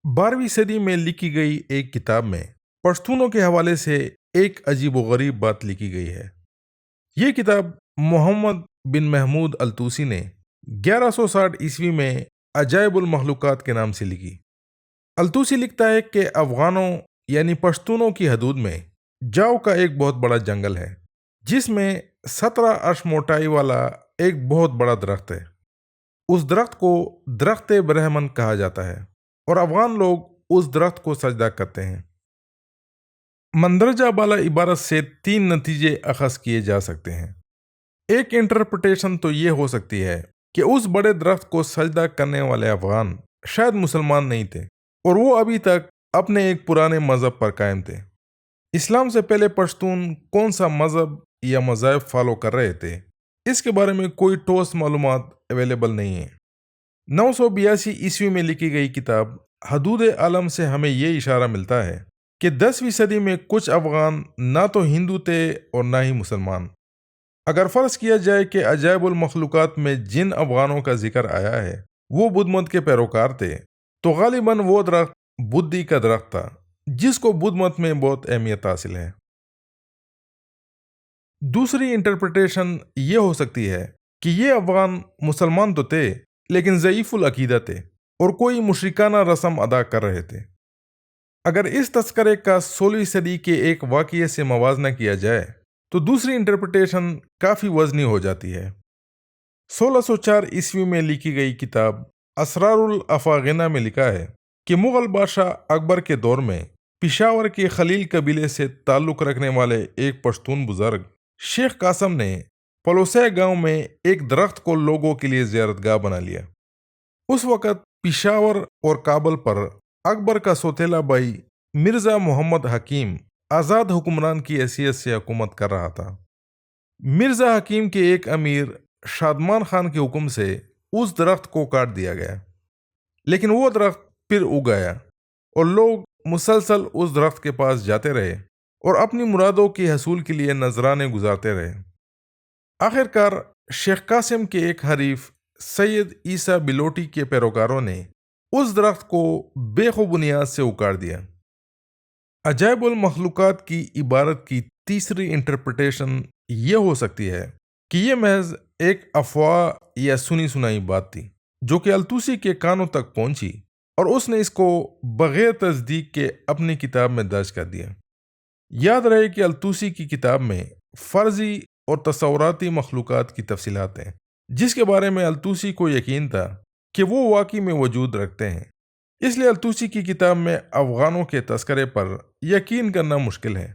12ویں صدی میں لکھی گئی ایک کتاب میں پشتونوں کے حوالے سے ایک عجیب و غریب بات لکھی گئی ہے۔ یہ کتاب محمد بن محمود الطوسی نے 1160 میں عجائب المخلوقات کے نام سے لکھی۔ الطوسی لکھتا ہے کہ افغانوں یعنی پشتونوں کی حدود میں جاؤ کا ایک بہت بڑا جنگل ہے، جس میں 17 عرش موٹائی والا ایک بہت بڑا درخت ہے۔ اس درخت کو درخت برہمن کہا جاتا ہے اور افغان لوگ اس درخت کو سجدہ کرتے ہیں۔ مندرجہ بالا عبارت سے 3 نتیجے اخذ کیے جا سکتے ہیں۔ ایک انٹرپریٹیشن تو یہ ہو سکتی ہے کہ اس بڑے درخت کو سجدہ کرنے والے افغان شاید مسلمان نہیں تھے اور وہ ابھی تک اپنے ایک پرانے مذہب پر قائم تھے۔ اسلام سے پہلے پشتون کون سا مذہب یا مذاہب فالو کر رہے تھے، اس کے بارے میں کوئی ٹھوس معلومات اویلیبل نہیں ہیں۔ 982 میں لکھی گئی کتاب حدود عالم سے ہمیں یہ اشارہ ملتا ہے کہ 10ویں صدی میں کچھ افغان نہ تو ہندو تھے اور نہ ہی مسلمان۔ اگر فرض کیا جائے کہ عجائب المخلوقات میں جن افغانوں کا ذکر آیا ہے وہ بدھ مت کے پیروکار تھے، تو غالباً وہ درخت بدھی کا درخت تھا، جس کو بدھ مت میں بہت اہمیت حاصل ہے۔ دوسری انٹرپریٹیشن یہ ہو سکتی ہے کہ یہ افغان مسلمان تو تھے لیکن ضعیف العقیدہ تھے اور کوئی مشرکانہ رسم ادا کر رہے تھے۔ اگر اس تذکرے کا 16ویں صدی کے ایک واقعے سے موازنہ کیا جائے تو دوسری انٹرپریٹیشن کافی وزنی ہو جاتی ہے۔ 1604 میں لکھی گئی کتاب اسرار الافاغنہ میں لکھا ہے کہ مغل بادشاہ اکبر کے دور میں پشاور کے خلیل قبیلے سے تعلق رکھنے والے ایک پشتون بزرگ شیخ قاسم نے پلوسے گاؤں میں ایک درخت کو لوگوں کے لیے زیارت گاہ بنا لیا۔ اس وقت پشاور اور کابل پر اکبر کا سوتیلا بھائی مرزا محمد حکیم آزاد حکمران کی حیثیت سے حکومت کر رہا تھا۔ مرزا حکیم کے ایک امیر شادمان خان کے حکم سے اس درخت کو کاٹ دیا گیا، لیکن وہ درخت پھر اگ گیا اور لوگ مسلسل اس درخت کے پاس جاتے رہے اور اپنی مرادوں کے حصول کے لیے نذرانے گزارتے رہے۔ آخرکار شیخ قاسم کے ایک حریف سید عیسیٰ بلوٹی کے پیروکاروں نے اس درخت کو بے خو بنیاد سے اکاڑ دیا۔ عجائب المخلوقات کی عبارت کی تیسری انٹرپریٹیشن یہ ہو سکتی ہے کہ یہ محض ایک افواہ یا سنی سنائی بات تھی جو کہ الطوسی کے کانوں تک پہنچی اور اس نے اس کو بغیر تصدیق کے اپنی کتاب میں درج کر دیا۔ یاد رہے کہ الطوسی کی کتاب میں فرضی اور تصوراتی مخلوقات کی تفصیلات ہیں، جس کے بارے میں الطوسی کو یقین تھا کہ وہ واقعی میں وجود رکھتے ہیں۔ اس لیے الطوسی کی کتاب میں افغانوں کے تذکرے پر یقین کرنا مشکل ہے۔